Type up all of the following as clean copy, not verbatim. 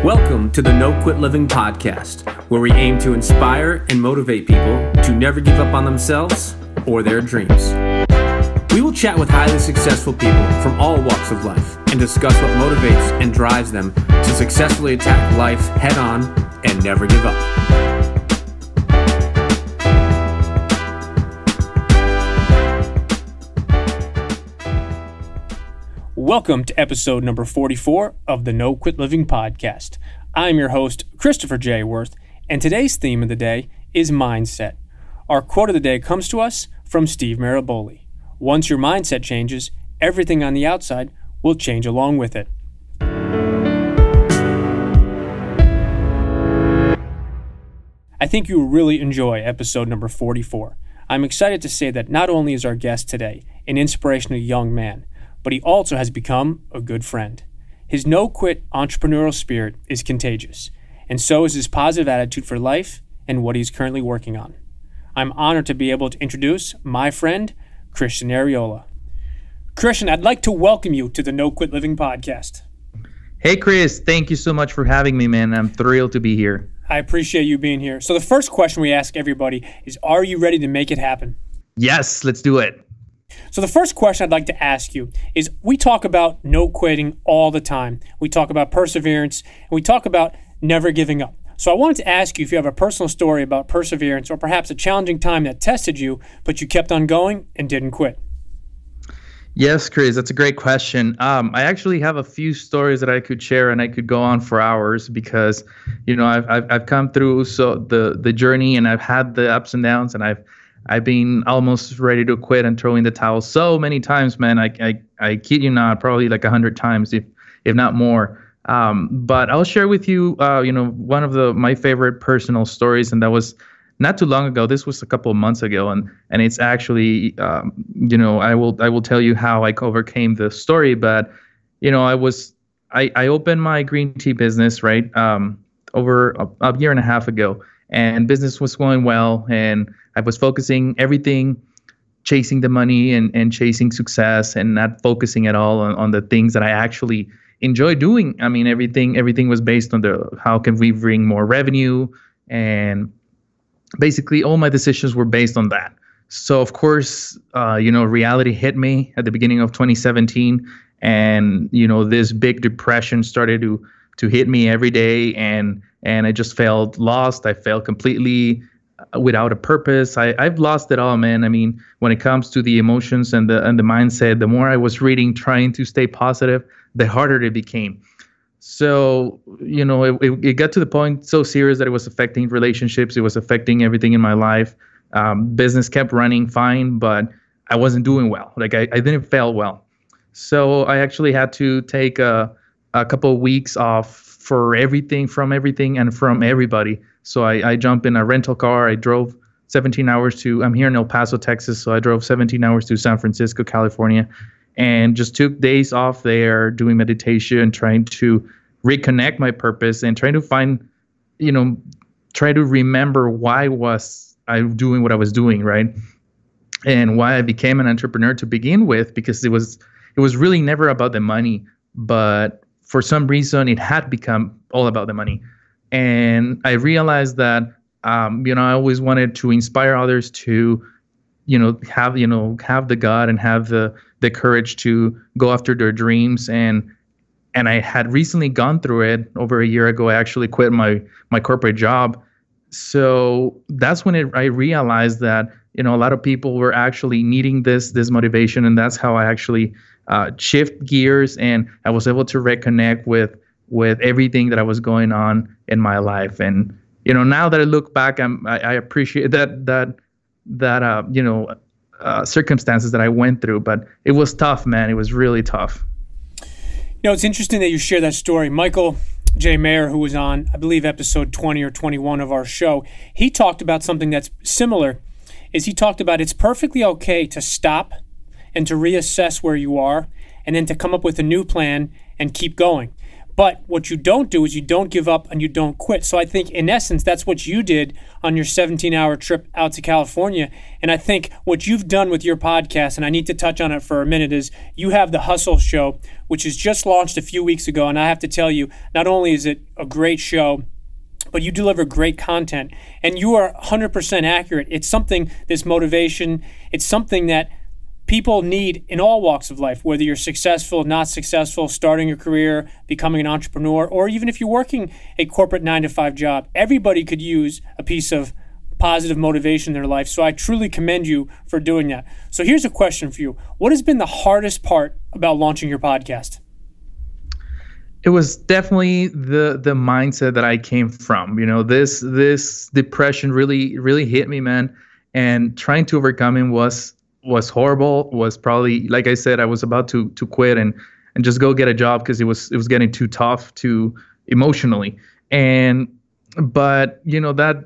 Welcome to the No Quit Living podcast, where we aim to inspire and motivate people to never give up on themselves or their dreams. We will chat with highly successful people from all walks of life and discuss what motivates and drives them to successfully attack life head on and never give up. Welcome to episode number 44 of the No Quit Living podcast. I'm your host, Christopher J. Worth, and today's theme of the day is mindset. Our quote of the day comes to us from Steve Maraboli. Once your mindset changes, everything on the outside will change along with it. I think you will really enjoy episode number 44. I'm excited to say that not only is our guest today an inspirational young man, but he also has become a good friend. His no-quit entrepreneurial spirit is contagious, and so is his positive attitude for life and what he's currently working on. I'm honored to be able to introduce my friend, Christian Arriola. Christian, I'd like to welcome you to the No Quit Living podcast. Hey, Chris. Thank you so much for having me, man. I'm thrilled to be here. I appreciate you being here. So the first question we ask everybody is, are you ready to make it happen? Yes, let's do it. So the first question I'd like to ask you is, we talk about no quitting all the time. We talk about perseverance, and we talk about never giving up. So I wanted to ask you if you have a personal story about perseverance or perhaps a challenging time that tested you, but you kept on going and didn't quit. Yes, Chris, that's a great question. I actually have a few stories that I could share, and I could go on for hours because, you know, I've come through the journey, and I've had the ups and downs, and I've been almost ready to quit and throw in the towel so many times, man. I kid you not, probably like 100 times, if not more. But I'll share with you, one of my favorite personal stories, and that was not too long ago. This was a couple of months ago, and it's actually, I will tell you how I overcame the story. But I opened my green tea business over a year and a half ago, and business was going well, and I was focusing everything, chasing the money and chasing success, and not focusing at all on the things that I actually enjoy doing. I mean, everything was based on how can we bring more revenue, and basically all my decisions were based on that. So of course, reality hit me at the beginning of 2017, and this big depression started to hit me every day, and I just felt lost. I felt completely without a purpose. I've lost it all, man. I mean, when it comes to the emotions and the mindset, the more I was reading, trying to stay positive, the harder it became. So, it got to the point so serious that it was affecting relationships. It was affecting everything in my life. Business kept running fine, but I wasn't doing well. Like I didn't feel well. So I actually had to take a couple of weeks off from everything and from everybody. So I jumped in a rental car. I drove 17 hours I'm here in El Paso, Texas. So I drove 17 hours to San Francisco, California, and just took days off there doing meditation, trying to reconnect my purpose and trying to find, try to remember why was I doing what I was doing, right? And why I became an entrepreneur to begin with, because it was really never about the money, but for some reason it had become all about the money. And I realized that, I always wanted to inspire others to, have the gut and have the courage to go after their dreams. And I had recently gone through it over a year ago. I actually quit my corporate job. So that's when I realized that, a lot of people were actually needing this motivation. And that's how I actually shift gears, and I was able to reconnect with everything that I was going on in my life. And now that I look back, I appreciate that circumstances that I went through, but it was tough, man. It was really tough. It's interesting that you share that story. Michael J. Mayer, who was on, I believe, episode 20 or 21 of our show, he talked about something that's similar. He talked about it's perfectly okay to stop and to reassess where you are, and then to come up with a new plan and keep going. But what you don't do is you don't give up and you don't quit. So I think in essence, that's what you did on your 17-hour trip out to California. And I think what you've done with your podcast, and I need to touch on it for a minute, is you have the Hustle Show, which was just launched a few weeks ago. And I have to tell you, not only is it a great show, but you deliver great content. And you are 100% accurate. It's something, this motivation, it's something that people need in all walks of life, whether you're successful, not successful, starting a career, becoming an entrepreneur, or even if you're working a corporate 9-to-5 job. Everybody could use a piece of positive motivation in their life. So I truly commend you for doing that. So here's a question for you. What has been the hardest part about launching your podcast? It was definitely the mindset that I came from. You know, this depression really hit me, man. And trying to overcome it was horrible. Was probably, like I said, I was about to quit and just go get a job because it was getting too tough emotionally. But you know, that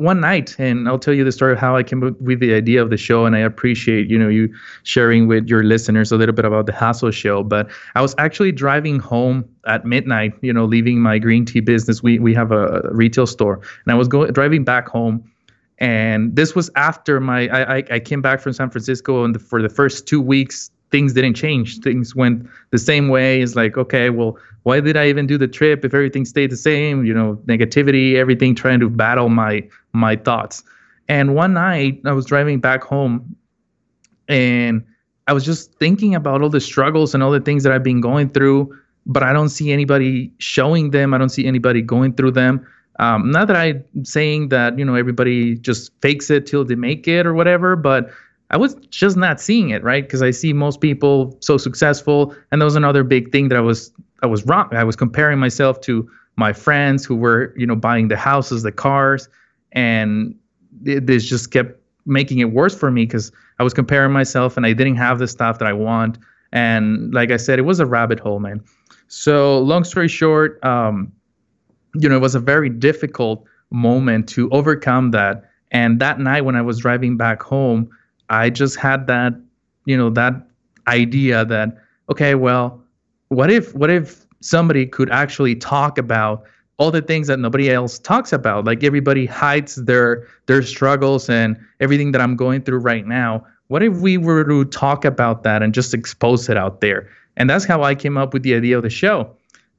one night, and I'll tell you the story of how I came up with the idea of the show, and I appreciate, you know, you sharing with your listeners a little bit about the Hustle Show. But I was actually driving home at midnight, you know, leaving my green tea business. We have a retail store, and I was driving back home. And this was after I came back from San Francisco, and for the first 2 weeks, things didn't change. Things went the same way. It's like, okay, well, why did I even do the trip if everything stayed the same? You know, negativity, everything, trying to battle my thoughts. And one night I was driving back home, and I was just thinking about all the struggles and all the things that I've been going through, but I don't see anybody showing them. I don't see anybody going through them. Not that I'm saying that, you know, everybody just fakes it till they make it or whatever, but I was just not seeing it, right? Because I see most people so successful, and that was another big thing that I was wrong. I was comparing myself to my friends who were, you know, buying the houses, the cars, and this just kept making it worse for me because I was comparing myself and I didn't have the stuff that I want. And like I said, it was a rabbit hole, man. So long story short, you know, it was a very difficult moment to overcome that. And that night when I was driving back home, I just had that, you know, that idea that, okay, well, what if somebody could actually talk about all the things that nobody else talks about? Like, everybody hides their struggles and everything that I'm going through right now. What if we were to talk about that and just expose it out there? And that's how I came up with the idea of the show.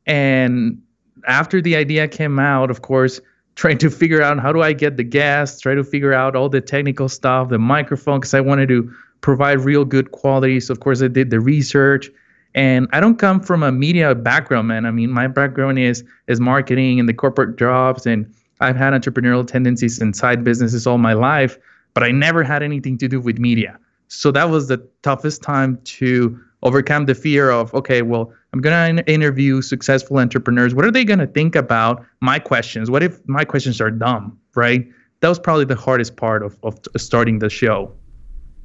And after the idea came out, of course, trying to figure out how do I get the guests, try to figure out all the technical stuff, the microphone, because I wanted to provide real good quality. So, of course, I did the research. And I don't come from a media background, man. I mean, my background is marketing and the corporate jobs, and I've had entrepreneurial tendencies and side businesses all my life, but I never had anything to do with media. So that was the toughest time to overcome the fear of, okay, well, I'm going to interview successful entrepreneurs. What are they going to think about my questions? What if my questions are dumb, right? That was probably the hardest part of starting the show.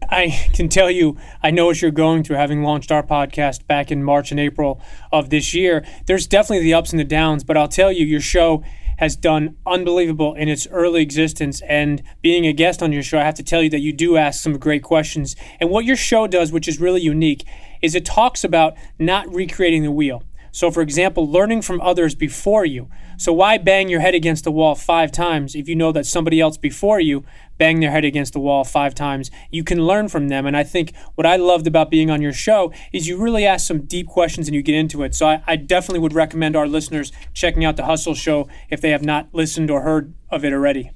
I can tell you, I know what you're going through, having launched our podcast back in March and April of this year. There's definitely the ups and the downs, but I'll tell you, your show has done unbelievable in its early existence. And being a guest on your show, I have to tell you that you do ask some great questions. And what your show does, which is really unique, is it talks about not recreating the wheel. So, for example, learning from others before you. So why bang your head against the wall 5 times if you know that somebody else before you banged their head against the wall 5 times? You can learn from them. And I think what I loved about being on your show is you really ask some deep questions and you get into it. So I definitely would recommend our listeners checking out the Hustle Show if they have not listened or heard of it already.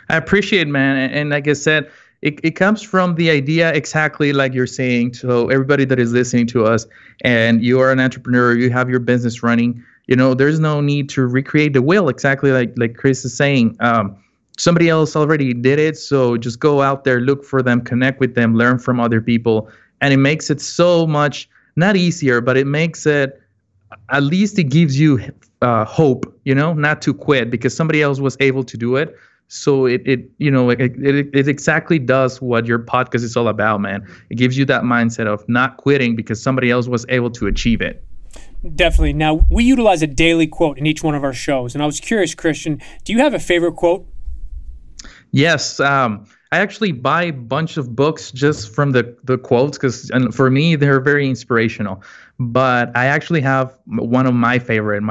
I appreciate it, man. And like I said, it comes from the idea exactly like you're saying. So everybody that is listening to us and you are an entrepreneur, you have your business running, you know, there's no need to recreate the wheel, exactly like Chris is saying. Somebody else already did it. So just go out there, look for them, connect with them, learn from other people. And it makes it so much, not easier, but it makes it, at least it gives you hope, you know, not to quit because somebody else was able to do it. So it exactly does what your podcast is all about, man. It gives you that mindset of not quitting because somebody else was able to achieve it. Definitely. Now, we utilize a daily quote in each one of our shows. And I was curious, Christian, do you have a favorite quote? Yes. I actually buy a bunch of books just from the quotes because for me, they're very inspirational. But I actually have one of my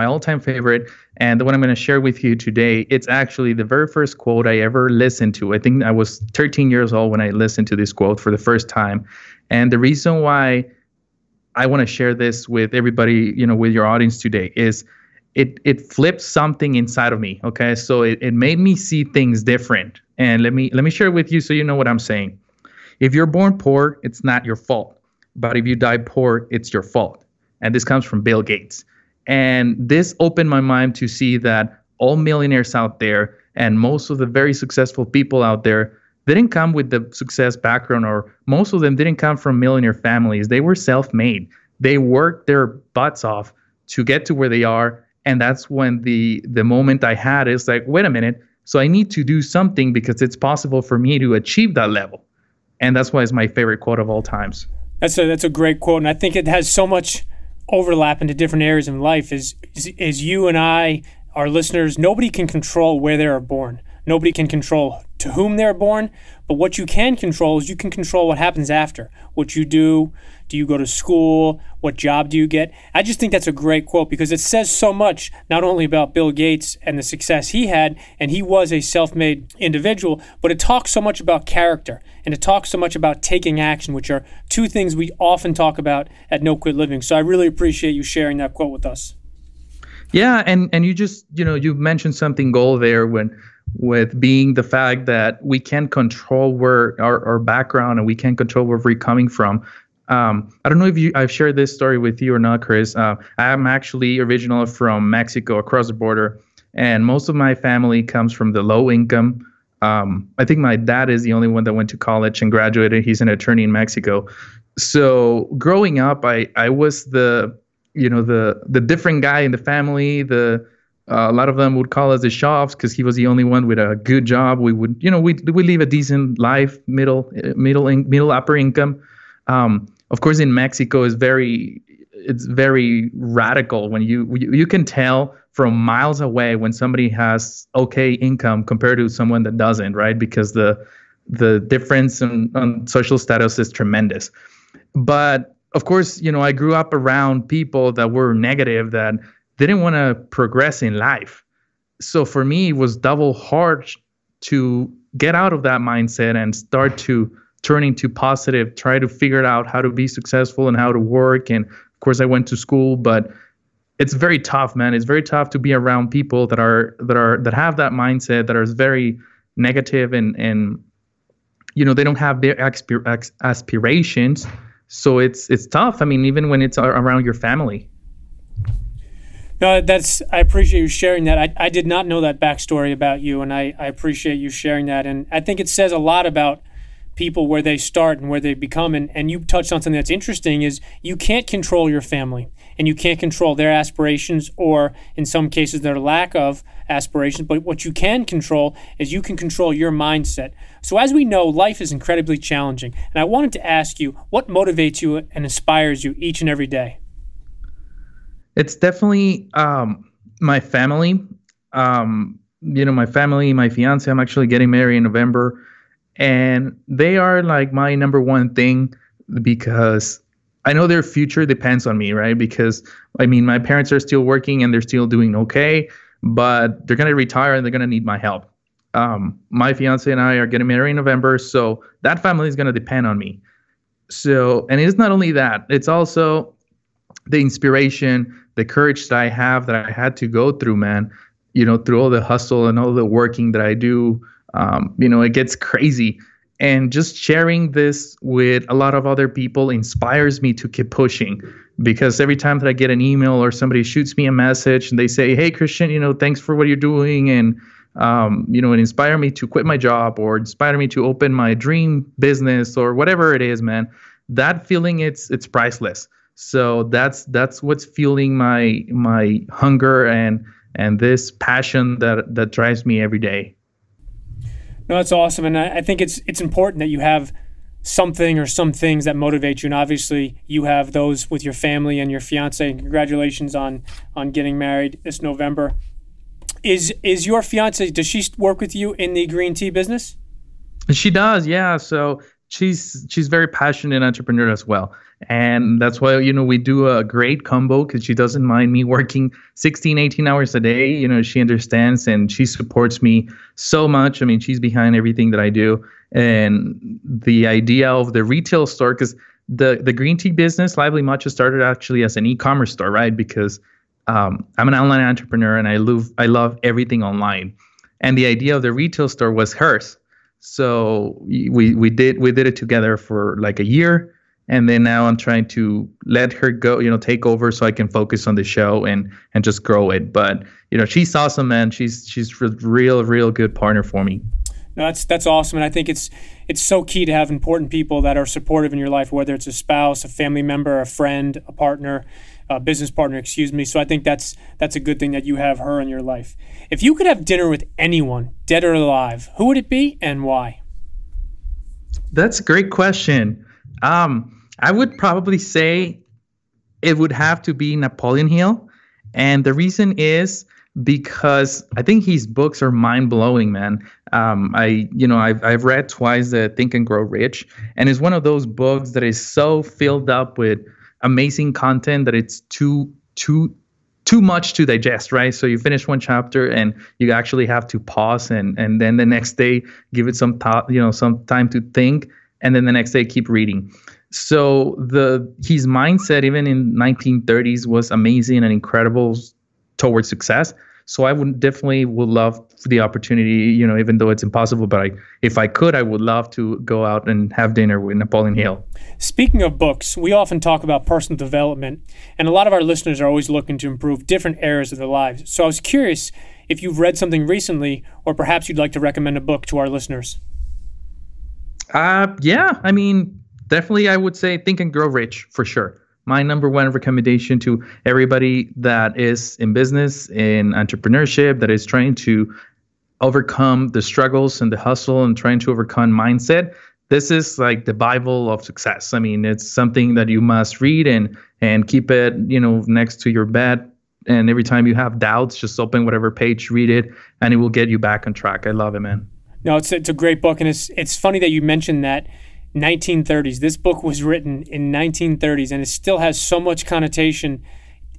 all-time favorite, and the one I'm going to share with you today. It's actually the very first quote I ever listened to. I think I was 13 years old when I listened to this quote for the first time. And the reason why I want to share this with everybody, with your audience today, is it flipped something inside of me. Okay, so it made me see things different. And let me share it with you so you know what I'm saying. If you're born poor, it's not your fault. But if you die poor, it's your fault. And this comes from Bill Gates. And this opened my mind to see that all millionaires out there and most of the very successful people out there didn't come with the success background, or most of them didn't come from millionaire families. They were self-made. They worked their butts off to get to where they are. And that's when the moment I had is like, wait a minute. So I need to do something because it's possible for me to achieve that level. And that's why it's my favorite quote of all times. That's a great quote, and I think it has so much overlap into different areas in life. Is you and I, our listeners, nobody can control where they are born. Nobody can control to whom they're born, but what you can control is you can control what happens after. What you do you go to school, what job do you get? I just think that's a great quote because it says so much, not only about Bill Gates and the success he had, and he was a self-made individual, but it talks so much about character, and it talks so much about taking action, which are two things we often talk about at No Quit Living. So I really appreciate you sharing that quote with us. Yeah, and you just, you mentioned something gold there with being the fact that we can't control where our background, and we can't control where we're coming from. I don't know if I've shared this story with you or not, Chris. I am actually original from Mexico, across the border, and most of my family comes from the low income. I think my dad is the only one that went to college and graduated. He's an attorney in Mexico. So growing up, I was the different guy in the family. A lot of them would call us the shops because he was the only one with a good job. We would, we live a decent life, middle upper income. Of course, in Mexico, it's very radical when you can tell from miles away when somebody has okay income compared to someone that doesn't, right? Because the difference on social status is tremendous. But of course, I grew up around people that were negative, that didn't want to progress in life. So for me, it was double hard to get out of that mindset and start to turn into positive, try to figure out how to be successful and how to work. And of course, I went to school, but it's very tough, man. It's very tough to be around people that have that mindset, that are very negative, and they don't have their aspirations. So it's tough. I mean, even when it's around your family. No, I appreciate you sharing that. I did not know that backstory about you, and I appreciate you sharing that. And I think it says a lot about people, where they start and where they become. And you touched on something that's interesting, is you can't control your family, and you can't control their aspirations, or in some cases their lack of aspirations. But what you can control is you can control your mindset. So as we know, life is incredibly challenging. And I wanted to ask you, what motivates you and inspires you each and every day? It's definitely my family. My family, my fiance. I'm actually getting married in November. And they are like my number one thing, because I know their future depends on me, right? Because, my parents are still working and they're still doing okay, but they're going to retire and they're going to need my help. My fiance and I are getting married in November, so that family is going to depend on me. So, and it's not only that, it's also the inspiration, the courage that I have, that I had to go through, man, through all the hustle and all the working that I do. It gets crazy, and just sharing this with a lot of other people inspires me to keep pushing, because every time that I get an email or somebody shoots me a message and they say, "Hey, Christian, thanks for what you're doing," and it inspired me to quit my job, or inspired me to open my dream business, or whatever it is, man, that feeling, it's priceless. So that's what's fueling my hunger and this passion that drives me every day. No, that's awesome. And I think it's important that you have something or some things that motivate you. And obviously you have those with your family and your fiance. And congratulations on getting married this November. Is your fiance, does she work with you in the green tea business? She does, yeah. So she's very passionate entrepreneur as well. And that's why, we do a great combo, because she doesn't mind me working 16, 18 hours a day. She understands and she supports me so much. I mean, she's behind everything that I do. And the idea of the retail store, because the green tea business, Lively Matcha, started actually as an e-commerce store, right? Because I'm an online entrepreneur and I love everything online. And the idea of the retail store was hers. So we did it together for like a year. And then now I'm trying to let her go, take over so I can focus on the show and just grow it. But, she's awesome, man. She's a real good partner for me. No, that's awesome. And I think it's so key to have important people that are supportive in your life, whether it's a spouse, a family member, a friend, a partner, a business partner, excuse me. So I think that's a good thing that you have her in your life. If you could have dinner with anyone, dead or alive, who would it be and why? That's a great question. I would probably say it would have to be Napoleon Hill. And the reason is because I think his books are mind-blowing, man. I've read twice the Think and Grow Rich, and it's one of those books that is so filled up with amazing content that it's too much to digest, right? So you finish one chapter and you actually have to pause and then the next day give it some thought, some time to think, and then the next day keep reading. So his mindset, even in 1930s, was amazing and incredible towards success. So I would love the opportunity, even though it's impossible, but if I could, I would love to go out and have dinner with Napoleon Hill. Speaking of books, we often talk about personal development, and a lot of our listeners are always looking to improve different areas of their lives. So I was curious if you've read something recently, or perhaps you'd like to recommend a book to our listeners. Yeah, I mean, definitely I would say Think and Grow Rich, for sure. My number one recommendation to everybody that is in business, in entrepreneurship, that is trying to overcome the struggles and the hustle and trying to overcome mindset. This is like the Bible of success. I mean, it's something that you must read and keep it, next to your bed. And every time you have doubts, just open whatever page, read it, and it will get you back on track. I love it, man. No, it's a great book, and it's funny that you mentioned that 1930s. This book was written in 1930s, and it still has so much connotation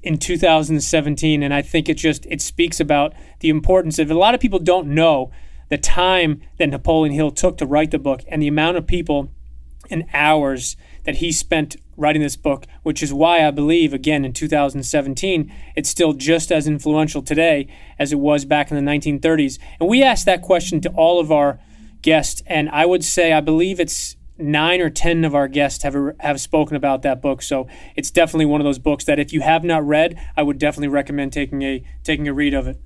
in 2017. And I think it speaks about the importance of, a lot of people don't know the time that Napoleon Hill took to write the book and the amount of people and hours that he spent writing this book, which is why I believe, again, in 2017, it's still just as influential today as it was back in the 1930s. And we asked that question to all of our guests, and I would say I believe it's 9 or 10 of our guests have spoken about that book. So it's definitely one of those books that if you have not read, I would definitely recommend taking a read of it.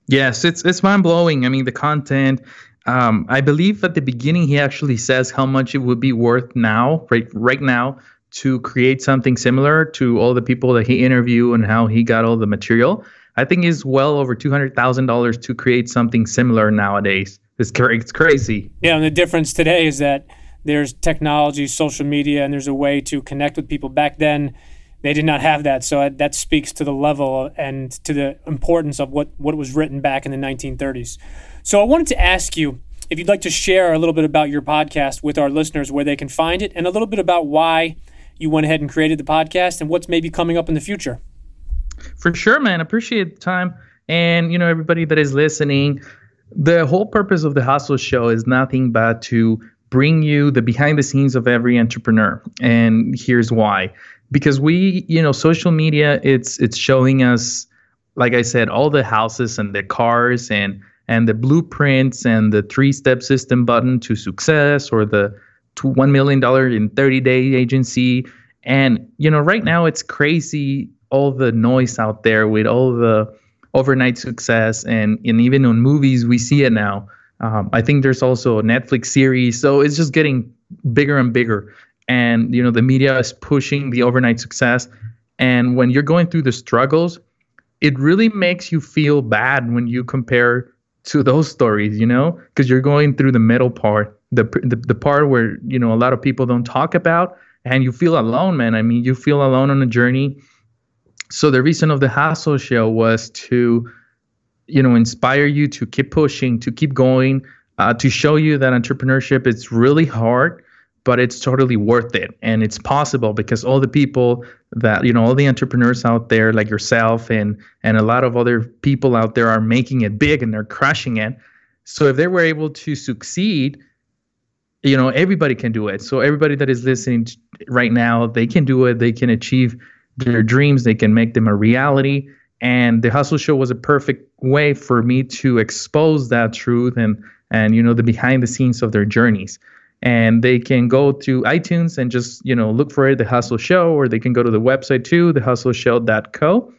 Yes, it's mind-blowing. I mean, the content, I believe at the beginning he actually says how much it would be worth now, right now, to create something similar to all the people that he interviewed and how he got all the material. I think it's well over $200,000 to create something similar nowadays. It's crazy. Yeah, and the difference today is that there's technology, social media, and there's a way to connect with people. Back then, they did not have that. So that speaks to the level and to the importance of what was written back in the 1930s. So I wanted to ask you if you'd like to share a little bit about your podcast with our listeners, where they can find it, and a little bit about why you went ahead and created the podcast and what's maybe coming up in the future. For sure, man. Appreciate the time. And, everybody that is listening, the whole purpose of the Hustle Show is nothing but to bring you the behind the scenes of every entrepreneur. And here's why. Because we, social media, it's showing us, like I said, all the houses and the cars and the blueprints and the 3-step system button to success, or the $1 million in 30-day agency. And, right now it's crazy, all the noise out there with all the overnight success. And even on movies, we see it now. I think there's also a Netflix series. So it's just getting bigger and bigger. And, the media is pushing the overnight success. And when you're going through the struggles, it really makes you feel bad when you compare to those stories, because you're going through the middle part, the part where, a lot of people don't talk about, and you feel alone, man. I mean, you feel alone on a journey. So the reason of the Hustle Show was to, inspire you to keep pushing, to keep going, to show you that entrepreneurship is really hard, but it's totally worth it. And it's possible because all the people that, all the entrepreneurs out there like yourself and a lot of other people out there are making it big and they're crushing it. So if they were able to succeed, everybody can do it. So everybody that is listening right now, they can do it. They can achieve their dreams. They can make them a reality. And the Hustle Show was a perfect way for me to expose that truth and the behind the scenes of their journeys. And they can go to iTunes and just, look for it, The Hustle Show, or they can go to the website too, thehustleshow.co.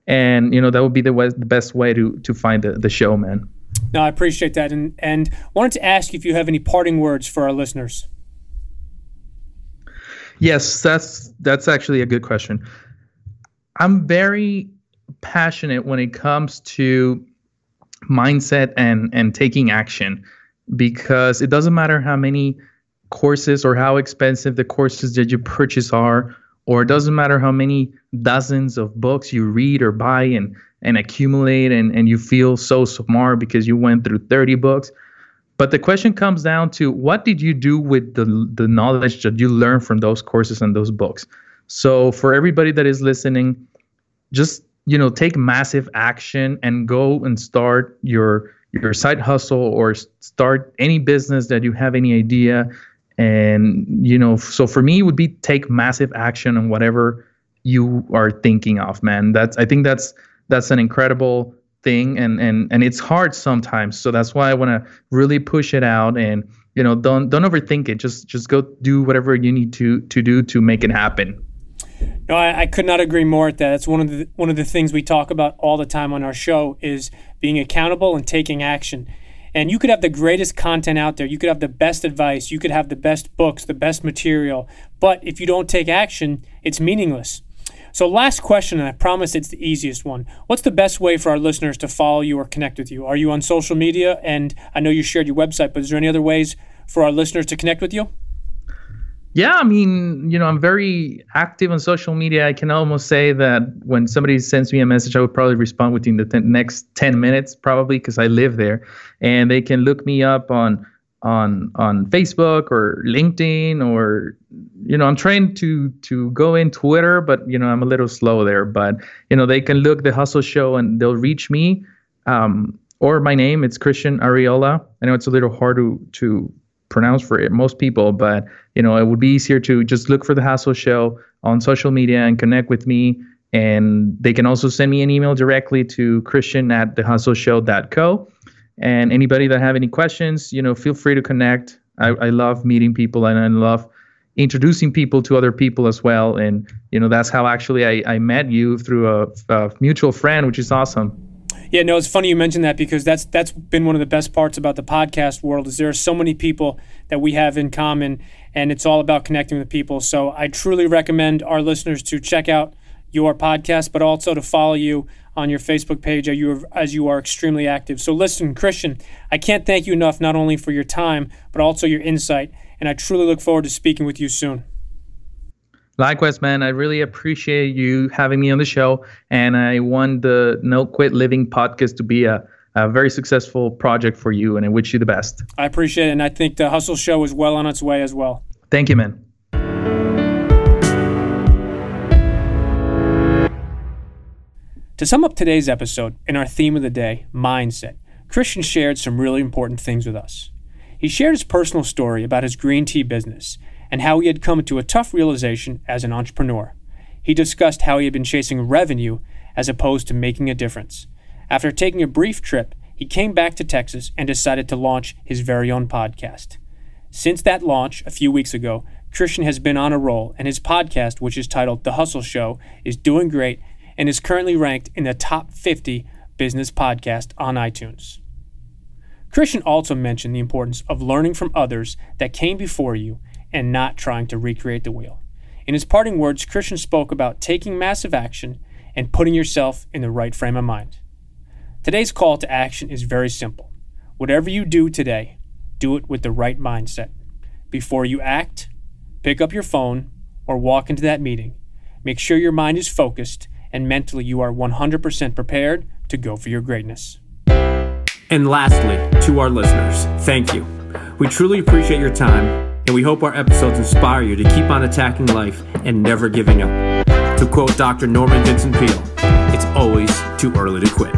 And, that would be the best way to find the show, man. No, I appreciate that. And wanted to ask if you have any parting words for our listeners. Yes, that's actually a good question. I'm very passionate when it comes to mindset and taking action, because it doesn't matter how many courses or how expensive the courses that you purchase are, or it doesn't matter how many dozens of books you read or buy and accumulate and you feel so smart because you went through 30 books. But the question comes down to, what did you do with the knowledge that you learned from those courses and those books? So for everybody that is listening, just take massive action and go and start your side hustle or start any business that you have any idea. And, so for me, it would be take massive action on whatever you are thinking of, man. I think that's an incredible thing. And it's hard sometimes. So that's why I want to really push it out and, don't overthink it. Just go do whatever you need to do to make it happen. No, I could not agree more with that. That's one of the things we talk about all the time on our show is being accountable and taking action. And you could have the greatest content out there. You could have the best advice. You could have the best books, the best material. But if you don't take action, it's meaningless. So last question, and I promise it's the easiest one. What's the best way for our listeners to follow you or connect with you? Are you on social media? And I know you shared your website, but is there any other ways for our listeners to connect with you? Yeah, I mean, I'm very active on social media. I can almost say that when somebody sends me a message, I would probably respond within the next 10 minutes, probably, because I live there. And they can look me up on Facebook or LinkedIn, or, I'm trying to go in Twitter, but, I'm a little slow there. But, they can look The Hustle Show and they'll reach me, or my name. It's Christian Arriola. I know it's a little hard to pronounce for most people, but it would be easier to just look for The Hustle Show on social media and connect with me. And they can also send me an email directly to christian@thehustleshow.co. And anybody that have any questions, feel free to connect. I love meeting people and I love introducing people to other people as well. And that's how actually I met you, through a mutual friend, which is awesome. Yeah, no, it's funny you mentioned that, because that's been one of the best parts about the podcast world is there are so many people that we have in common, and it's all about connecting with people. So I truly recommend our listeners to check out your podcast, but also to follow you on your Facebook page as you are extremely active. So listen, Christian, I can't thank you enough, not only for your time, but also your insight, and I truly look forward to speaking with you soon. Likewise, man. I really appreciate you having me on the show, and I want the No Quit Living podcast to be a very successful project for you, and I wish you the best. I appreciate it, and I think the Hustle Show is well on its way as well. Thank you, man. To sum up today's episode and our theme of the day, mindset, Christian shared some really important things with us. He shared his personal story about his green tea business and how he had come to a tough realization as an entrepreneur. He discussed how he had been chasing revenue as opposed to making a difference. After taking a brief trip, he came back to Texas and decided to launch his very own podcast. Since that launch a few weeks ago, Christian has been on a roll, and his podcast, which is titled The Hustle Show, is doing great and is currently ranked in the top 50 business podcast on iTunes. Christian also mentioned the importance of learning from others that came before you and not trying to recreate the wheel. In his parting words, Christian spoke about taking massive action and putting yourself in the right frame of mind. Today's call to action is very simple. Whatever you do today, do it with the right mindset. Before you act, pick up your phone, or walk into that meeting, make sure your mind is focused and mentally you are 100% prepared to go for your greatness. And lastly, to our listeners, thank you. We truly appreciate your time, and and we hope our episodes inspire you to keep on attacking life and never giving up. To quote Dr. Norman Vincent Peale, it's always too early to quit.